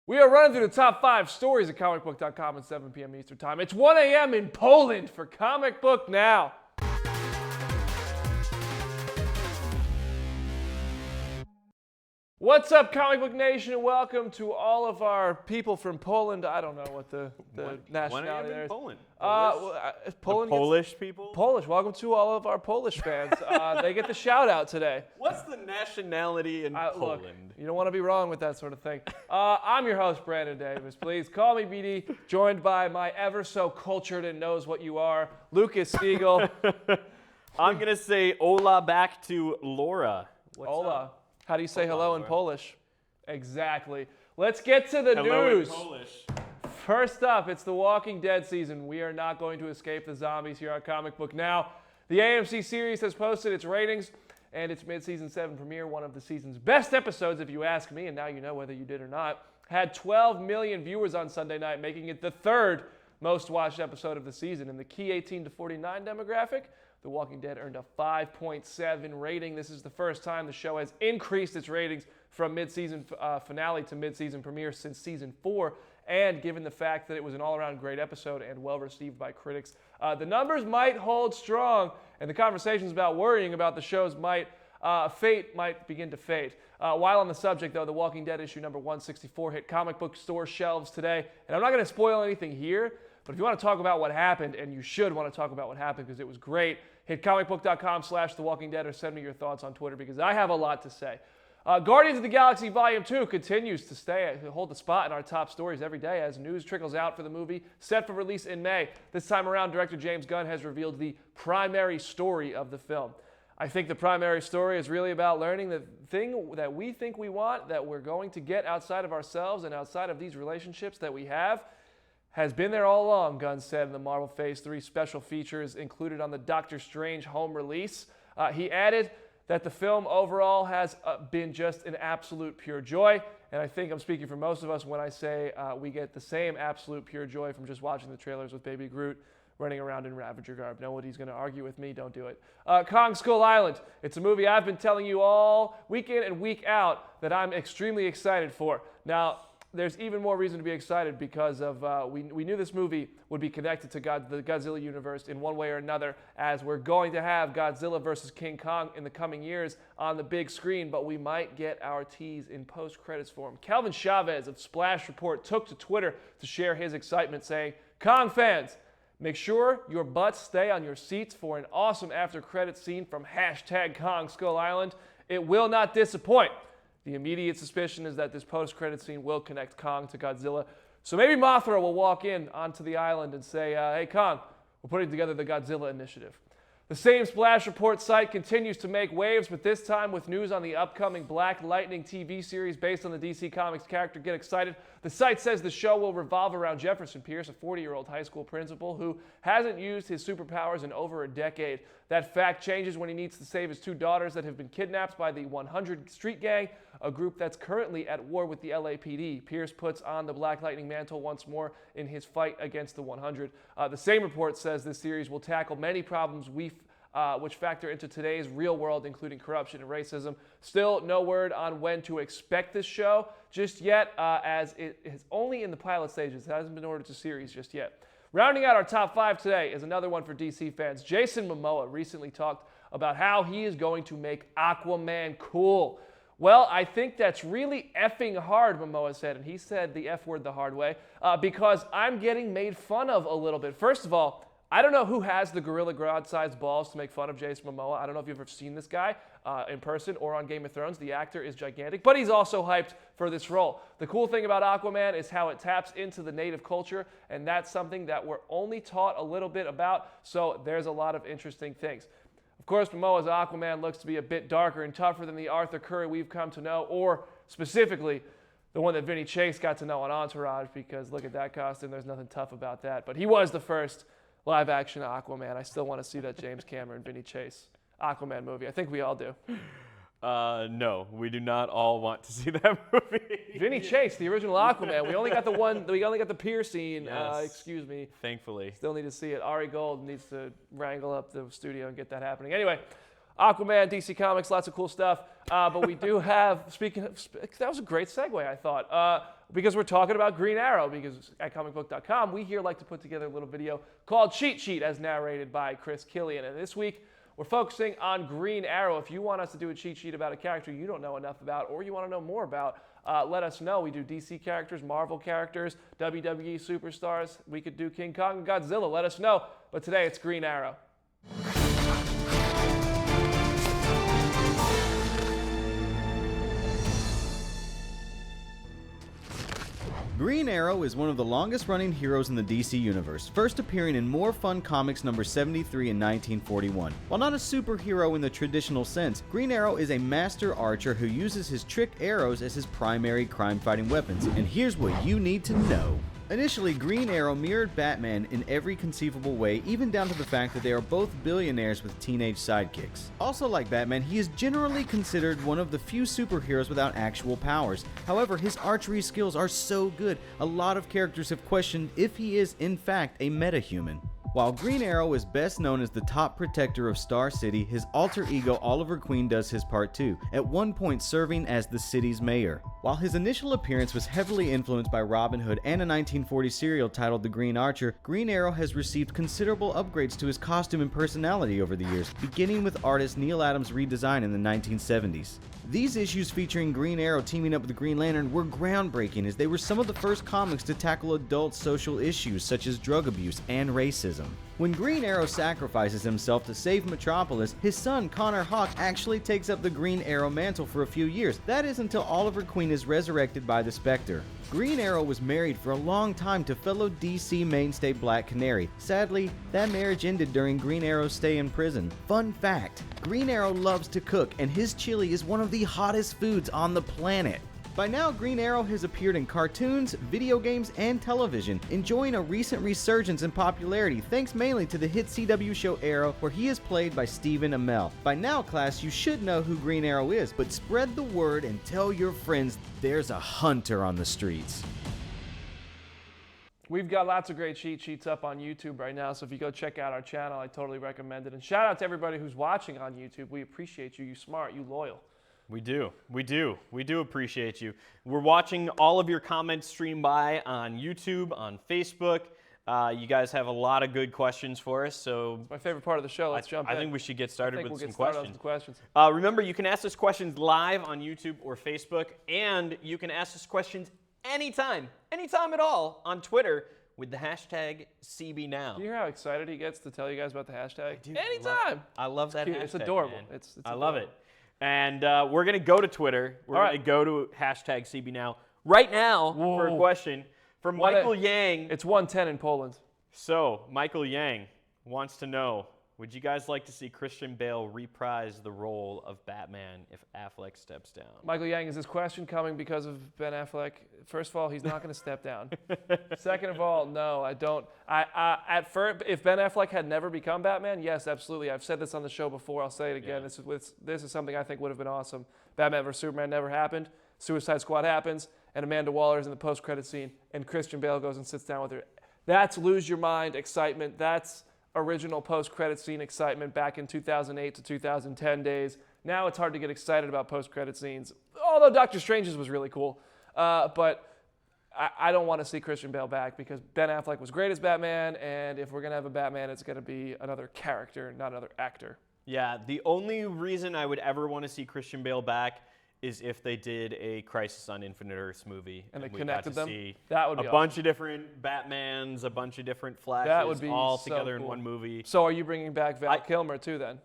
We are running through the top 5 stories at Comicbook.com at 7 p.m. Eastern Time. It's 1 a.m. in Poland for Comic Book Now. What's up, Comic Book Nation, and welcome to all of our people from Poland. I don't know what the nationality there is. Poland. Poland Polish people? Polish. Welcome to all of our Polish fans. They get the shout out today. What's the nationality in Poland? Look, you don't want to be wrong with that sort of thing. I'm your host, Brandon Davis. Please call me BD, joined by my ever so cultured and knows what you are, Lucas Stiegel. I'm going to say hola back to Laura. What's Hola. up? How do you say Hola, hello in Laura. Polish? Exactly. Let's get to the Hello news. in Polish. First up, it's the Walking Dead season. We are not going to escape the zombies here on Comic Book Now. The AMC series has posted its ratings and its mid-season 7 premiere, one of the season's best episodes, if you ask me, and now you know whether you did or not, had 12 million viewers on Sunday night, making it the third most-watched episode of the season. In the key 18 to 49 demographic, The Walking Dead earned a 5.7 rating. This is the first time the show has increased its ratings from mid-season finale to mid-season premiere since season 4. And given the fact that it was an all-around great episode and well-received by critics, the numbers might hold strong, and the conversations about worrying about the show's fate might begin to fade. While on the subject, though, The Walking Dead issue number 164 hit comic book store shelves today. And I'm not going to spoil anything here, but if you want to talk about what happened, and you should want to talk about what happened because it was great, hit comicbook.com/TheWalkingDead or send me your thoughts on Twitter because I have a lot to say. Guardians of the Galaxy Volume 2 continues to hold the spot in our top stories every day as news trickles out for the movie set for release in May. This time around, director James Gunn has revealed the primary story of the film. I think the primary story is really about learning the thing that we think we want, that we're going to get outside of ourselves and outside of these relationships that we have, has been there all along, Gunn said in the Marvel Phase 3 special features included on the Doctor Strange home release. He added that the film overall has been just an absolute pure joy, and I think I'm speaking for most of us when I say we get the same absolute pure joy from just watching the trailers with Baby Groot running around in Ravager garb. Nobody's going to argue with me. Don't do it. Kong Skull Island. It's a movie I've been telling you all week in and week out that I'm extremely excited for. Now, there's even more reason to be excited because of we knew this movie would be connected to the Godzilla universe in one way or another, as we're going to have Godzilla versus King Kong in the coming years on the big screen, but we might get our tease in post-credits form. Calvin Chavez of Splash Report took to Twitter to share his excitement, saying, "Kong fans, make sure your butts stay on your seats for an awesome after-credits scene from #Kong Skull Island. It will not disappoint." The immediate suspicion is that this post-credit scene will connect Kong to Godzilla. So maybe Mothra will walk in onto the island and say, hey, Kong, we're putting together the Godzilla Initiative. The same Splash Report site continues to make waves, but this time with news on the upcoming Black Lightning TV series based on the DC Comics character Get Excited. The site says the show will revolve around Jefferson Pierce, a 40-year-old high school principal who hasn't used his superpowers in over a decade. That fact changes when he needs to save his 2 daughters that have been kidnapped by the 100 Street Gang, a group that's currently at war with the LAPD. Pierce puts on the Black Lightning mantle once more in his fight against the 100. The same report says this series will tackle many problems which factor into today's real world, including corruption and racism. Still no word on when to expect this show just yet, as it is only in the pilot stages. It hasn't been ordered to series just yet. Rounding out our top 5 today is another one for DC fans. Jason Momoa recently talked about how he is going to make Aquaman cool. Well, I think that's really effing hard, Momoa said, and he said the F word the hard way, because I'm getting made fun of a little bit. First of all, I don't know who has the Gorilla Grodd-sized balls to make fun of Jason Momoa. I don't know if you've ever seen this guy in person or on Game of Thrones. The actor is gigantic, but he's also hyped for this role. The cool thing about Aquaman is how it taps into the native culture, and that's something that we're only taught a little bit about, so there's a lot of interesting things. Of course, Momoa's Aquaman looks to be a bit darker and tougher than the Arthur Curry we've come to know, or specifically the one that Vinny Chase got to know on Entourage, because look at that costume, there's nothing tough about that. But he was the first live-action Aquaman. I still want to see that James Cameron, Vinny Chase Aquaman movie. I think we all do. No, we do not all want to see that movie. Vinny Chase, the original Aquaman. We only got the one. We only got the pier scene. Yes. Excuse me. Thankfully. Still need to see it. Ari Gold needs to wrangle up the studio and get that happening. Anyway, Aquaman, DC Comics, lots of cool stuff. But we do have, that was a great segue, I thought. because we're talking about Green Arrow, because at ComicBook.com, we here like to put together a little video called Cheat Sheet, as narrated by Chris Killian. And this week, we're focusing on Green Arrow. If you want us to do a cheat sheet about a character you don't know enough about, or you want to know more about, let us know. We do DC characters, Marvel characters, WWE superstars. We could do King Kong and Godzilla. Let us know. But today, it's Green Arrow. Green Arrow is one of the longest-running heroes in the DC Universe, first appearing in More Fun Comics number 73 in 1941. While not a superhero in the traditional sense, Green Arrow is a master archer who uses his trick arrows as his primary crime-fighting weapons. And here's what you need to know. Initially, Green Arrow mirrored Batman in every conceivable way, even down to the fact that they are both billionaires with teenage sidekicks. Also like Batman, he is generally considered one of the few superheroes without actual powers. However, his archery skills are so good, a lot of characters have questioned if he is, in fact, a metahuman. While Green Arrow is best known as the top protector of Star City, his alter ego Oliver Queen does his part too, at one point serving as the city's mayor. While his initial appearance was heavily influenced by Robin Hood and a 1940 serial titled The Green Archer, Green Arrow has received considerable upgrades to his costume and personality over the years, beginning with artist Neil Adams' redesign in the 1970s. These issues featuring Green Arrow teaming up with the Green Lantern were groundbreaking, as they were some of the first comics to tackle adult social issues such as drug abuse and racism. When Green Arrow sacrifices himself to save Metropolis, his son Connor Hawke actually takes up the Green Arrow mantle for a few years. That is until Oliver Queen is resurrected by the Spectre. Green Arrow was married for a long time to fellow DC mainstay Black Canary. Sadly, that marriage ended during Green Arrow's stay in prison. Fun fact, Green Arrow loves to cook, and his chili is one of the hottest foods on the planet. By now, Green Arrow has appeared in cartoons, video games, and television, enjoying a recent resurgence in popularity thanks mainly to the hit CW show Arrow, where he is played by Stephen Amell. By now, class, you should know who Green Arrow is, but spread the word and tell your friends there's a hunter on the streets. We've got lots of great cheat sheets up on YouTube right now, so if you go check out our channel, I totally recommend it. And shout out to everybody who's watching on YouTube. We appreciate you. You smart, you loyal. We do appreciate you. We're watching all of your comments stream by on YouTube, on Facebook. You guys have a lot of good questions for us, so It's my favorite part of the show. Let's jump in. I think we should get started with some questions. Remember, you can ask us questions live on YouTube or Facebook, and you can ask us questions anytime at all on Twitter with the hashtag CBNow. Do you hear how excited he gets to tell you guys about the hashtag? do. Anytime. I love that hashtag. It's adorable. Man. It's I love adorable. it. And we're going to go to Twitter. We're All going right. to go to hashtag CBNow right now for a question from Michael Yang. It's 1:10 in Poland. So, Michael Yang wants to know, would you guys like to see Christian Bale reprise the role of Batman if Affleck steps down? Michael Yang, is this question coming because of Ben Affleck? First of all, he's not going to step down. Second of all, no, I don't. At first, if Ben Affleck had never become Batman, yes, absolutely. I've said this on the show before. I'll say it again. Yeah. This is something I think would have been awesome. Batman vs. Superman never happened. Suicide Squad happens, and Amanda Waller's in the post-credit scene, and Christian Bale goes and sits down with her. That's lose your mind excitement. That's original post-credit scene excitement back in 2008 to 2010 days. Now it's hard to get excited about post-credit scenes, although Doctor Strange's was really cool. But I don't want to see Christian Bale back because Ben Affleck was great as Batman, and if we're going to have a Batman, it's going to be another character, not another actor. Yeah, the only reason I would ever want to see Christian Bale back is if they did a Crisis on Infinite Earths movie. And they we connected got to them? see That would be a awesome. bunch of different Batmans, a bunch of different Flashes, That would be all so together cool. in one movie. So are you bringing back Val Kilmer too then?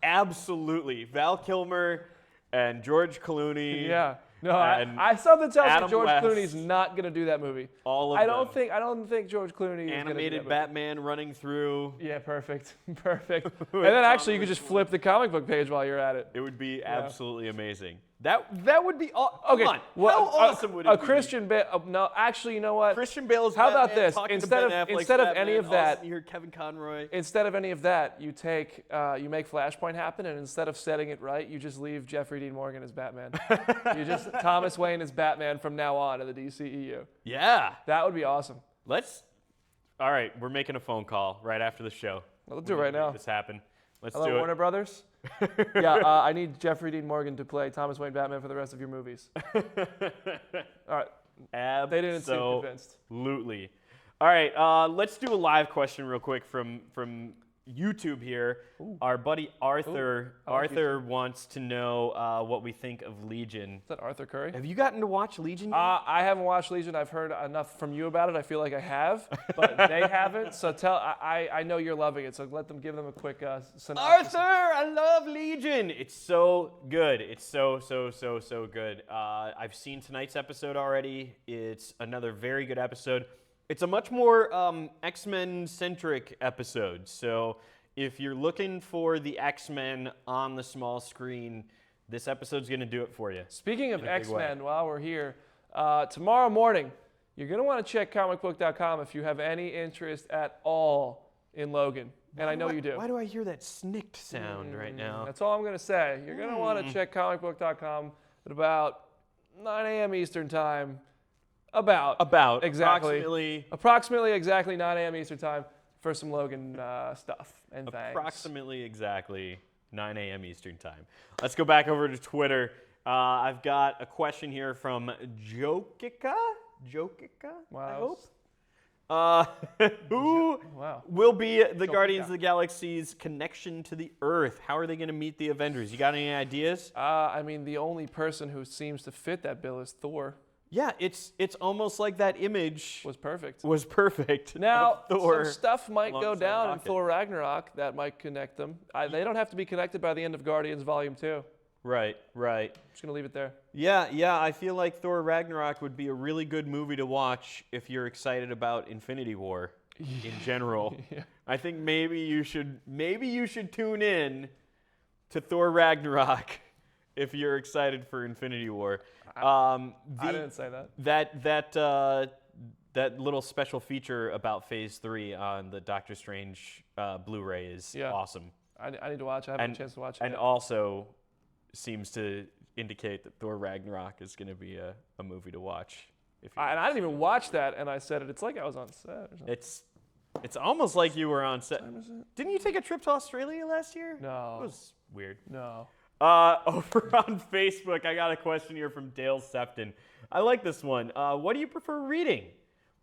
Absolutely. Val Kilmer and George Clooney. Yeah. No, and I something tells me Adam George West. Clooney's not going to do that movie. All of I them. don't think George Clooney is going to do that Animated movie. Batman running through. Yeah, perfect. Perfect. And then actually you could just flip the comic book page while you're at it. It would be absolutely amazing. That would be Okay. Come on. Well, How awesome would it be? Christian Bale. No, actually, you know what? Christian Bale's How about Batman this? talking to Instead Ben of Affleck's instead of Batman, any of all of a that, sudden you hear Kevin Conroy. instead of any of that, you make Flashpoint happen, and instead of setting it right, you just leave Jeffrey Dean Morgan as Batman. You just Thomas Wayne as Batman from now on in the DCEU. Yeah. That would be awesome. All right, we're making a phone call right after the show. Well, let's do it right now. Make this happen. Let's Hello, do it. Warner Brothers. Yeah, I need Jeffrey Dean Morgan to play Thomas Wayne Batman for the rest of your movies. All right. They didn't seem convinced. Absolutely. All right, let's do a live question real quick from YouTube here. Ooh. Our buddy Arthur. Ooh, I like Arthur wants to know what we think of Legion. Is that Arthur Curry? Have you gotten to watch Legion yet? I haven't watched Legion. I've heard enough from you about it. I feel like I have, but they haven't. So I know you're loving it. So give them a quick synopsis. Arthur, I love Legion. It's so good. It's so good. I've seen tonight's episode already. It's another very good episode. It's a much more X-Men centric episode. So if you're looking for the X-Men on the small screen, this episode's going to do it for you. Speaking of X-Men, while we're here, tomorrow morning, you're going to want to check ComicBook.com if you have any interest at all in Logan. And I know you do. Why do I hear that snicked sound right now? That's all I'm going to say. You're going to want to check ComicBook.com at about 9 a.m. Eastern Time. About exactly. Approximately exactly 9 a.m. Eastern Time for some Logan stuff and things. Approximately exactly 9 a.m. Eastern Time. Let's go back over to Twitter. I've got a question here from Jokika, Wow. I hope. Who will be the Guardians of the Galaxy's connection to the Earth? How are they going to meet the Avengers? You got any ideas? I mean, the only person who seems to fit that bill is Thor. Yeah, it's almost like that image was perfect. Now, some stuff might go down in Thor Ragnarok that might connect them. They don't have to be connected by the end of Guardians Volume 2. Right. I'm just going to leave it there. Yeah, I feel like Thor Ragnarok would be a really good movie to watch if you're excited about Infinity War in general. Yeah. I think maybe you should tune in to Thor Ragnarok if you're excited for Infinity War. I didn't say that. That little special feature about Phase 3 on the Doctor Strange Blu-ray is awesome. I need to watch it. I haven't had a chance to watch it and yet. Also seems to indicate that Thor Ragnarok is going to be a movie to watch. And I didn't even watch that, and I said it. It's like I was on set or something. It's almost like you were on set. What time is it? Didn't you take a trip to Australia last year? No. It was weird. No. Over on Facebook, I got a question here from Dale Sefton. I like this one. What do you prefer reading?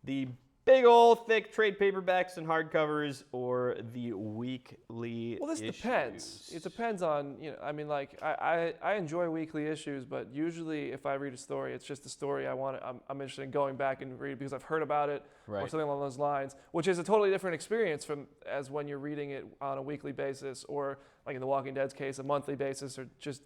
The big old thick trade paperbacks and hardcovers, or the weekly Well, this issues? depends. It depends on, I mean, like, I enjoy weekly issues, but usually if I read a story, it's just a story I'm interested in going back and read because I've heard about it or something along those lines, which is a totally different experience as when you're reading it on a weekly basis or, like in The Walking Dead's case, a monthly basis, or just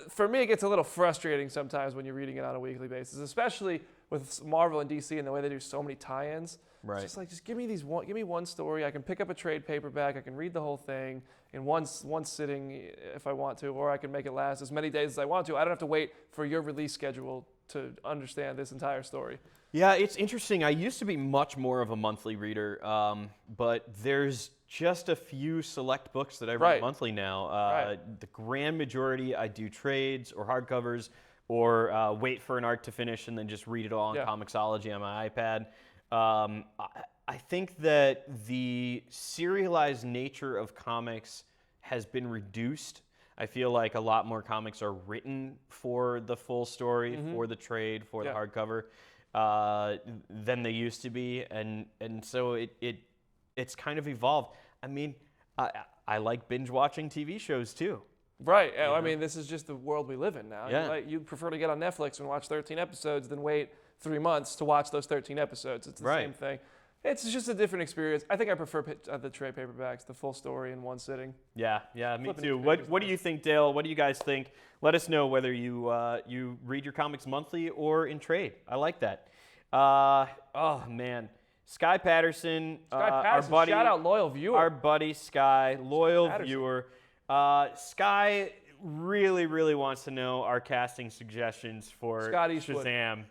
for me, it gets a little frustrating sometimes when you're reading it on a weekly basis, especially with Marvel and DC and the way they do so many tie-ins. Right. It's just like, give me one story. I can pick up a trade paperback. I can read the whole thing in one sitting if I want to, or I can make it last as many days as I want to. I don't have to wait for your release schedule to understand this entire story. Yeah, it's interesting. I used to be much more of a monthly reader, but there's just a few select books that I read monthly now. The grand majority, I do trades or hardcovers, or wait for an arc to finish and then just read it all on Comixology on my iPad. I think that the serialized nature of comics has been reduced. I feel like a lot more comics are written for the full story, for the trade, for the hardcover, than they used to be, and so it's kind of evolved. I mean, I like binge watching TV shows too. Right. I mean, this is just the world we live in now. Yeah. You prefer to get on Netflix and watch 13 episodes than wait 3 months to watch those 13 episodes. It's the same thing. It's just a different experience. I think I prefer the trade paperbacks, the full story in one sitting. Yeah, me too. What do you think, Dale? What do you guys think? Let us know whether you read your comics monthly or in trade. I like that. Oh, man. Sky Patterson, our buddy. Shout out, loyal viewer. Our buddy Sky, loyal viewer. Sky really, really wants to know our casting suggestions for Shazam.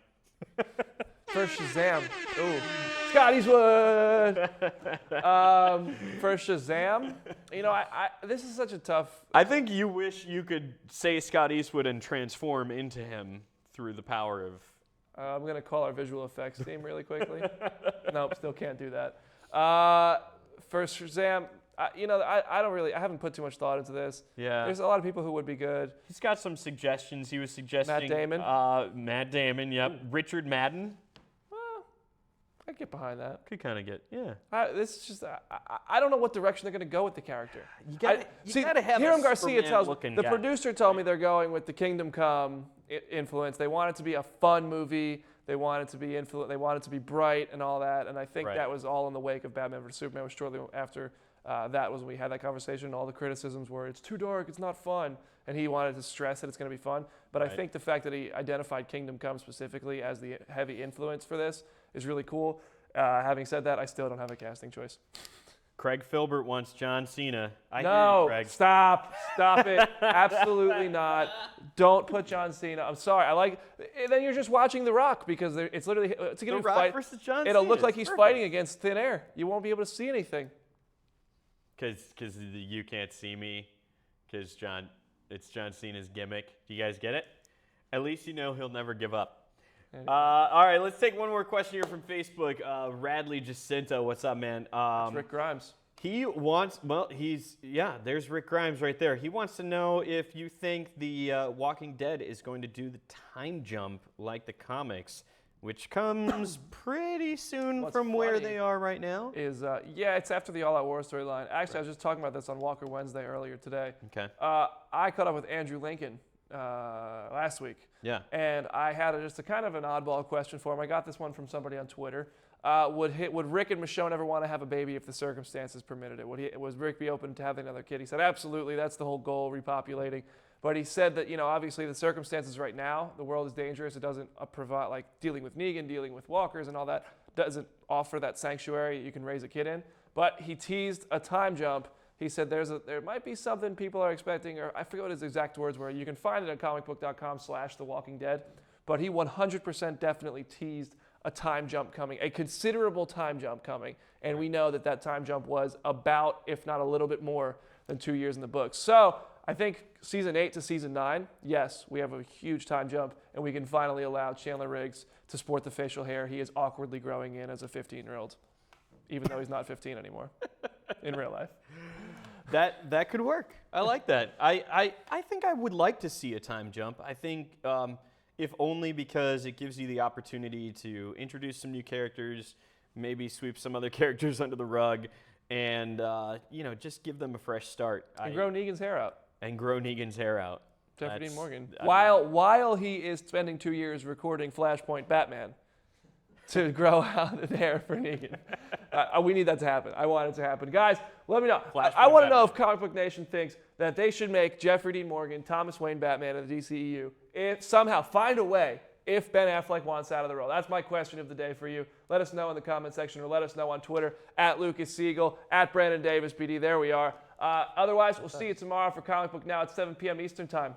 For Shazam. Ooh. Scott Eastwood. For Shazam, this is such a tough. I think you wish you could say Scott Eastwood and transform into him through the power of. I'm going to call our visual effects team really quickly. Nope, still can't do that. For Shazam, I haven't put too much thought into this. Yeah. There's a lot of people who would be good. He's got some suggestions. He was suggesting Matt Damon. Matt Damon, yep. Richard Madden. Well, I get behind that. Could kind of get, yeah. This is just, I don't know what direction they're going to go with the character. You gotta have Hiram a Garcia tells me, Superman-looking the guy. producer told me they're going with the Kingdom Come influence. They want it to be a fun movie. They want it to be They want it to be bright and all that. And I think that was all in the wake of Batman vs Superman. Was shortly after that was when we had that conversation. All the criticisms were it's too dark, it's not fun, and he wanted to stress that it's going to be fun. But I think the fact that he identified Kingdom Come specifically as the heavy influence for this is really cool. Having said that, I still don't have a casting choice. Craig Filbert wants John Cena. I hear No, you, Craig. stop it. Absolutely not. Don't put John Cena. I'm sorry. Then you're just watching The Rock because it's literally to get The him Rock fight. versus John It'll Cena. look like It's he's perfect. fighting against thin air. You won't be able to see anything. Because you can't see me. Because it's John Cena's gimmick. Do you guys get it? At least you know he'll never give up. All right, let's take one more question here from Facebook. Radley Jacinto, what's up, man? It's Rick Grimes. He wants, there's Rick Grimes right there. He wants to know if you think the Walking Dead is going to do the time jump like the comics, which comes pretty soon from where they are right now. It's after the All Out War storyline. Actually, I was just talking about this on Walker Wednesday earlier today. Okay. I caught up with Andrew Lincoln last week. Yeah. And I had just a kind of an oddball question for him. I got this one from somebody on Twitter. Would Rick and Michonne ever want to have a baby if the circumstances permitted it? Was Rick be open to having another kid? He said, absolutely. That's the whole goal, repopulating. But he said that, obviously the circumstances right now, the world is dangerous. It doesn't provide, like dealing with Negan, dealing with walkers and all that, doesn't offer that sanctuary you can raise a kid in. But he teased a time jump. He said there might be something people are expecting, or I forget what his exact words were. You can find it at comicbook.com/The Walking Dead. But he 100% definitely teased a time jump coming, a considerable time jump coming. And we know that time jump was about, if not a little bit more, than 2 years in the books. So I think season 8 to season 9, yes, we have a huge time jump, and we can finally allow Chandler Riggs to sport the facial hair he is awkwardly growing in as a 15-year-old, even though he's not 15 anymore in real life. That could work. I like that. I think I would like to see a time jump. I think if only because it gives you the opportunity to introduce some new characters, maybe sweep some other characters under the rug, and just give them a fresh start. And grow Negan's hair out. Jeffrey Dean Morgan. While he is spending 2 years recording Flashpoint Batman to grow out the hair for Negan. We need that to happen. I want it to happen. Guys, let me know. I want to know if Comic Book Nation thinks that they should make Jeffrey Dean Morgan, Thomas Wayne Batman of the DCEU. If somehow find a way if Ben Affleck wants out of the role. That's my question of the day for you. Let us know in the comment section or let us know on Twitter at Lucas Siegel, at Brandon Davis PD. There we are. Otherwise, we'll see you tomorrow for Comic Book Now at 7 p.m. Eastern Time.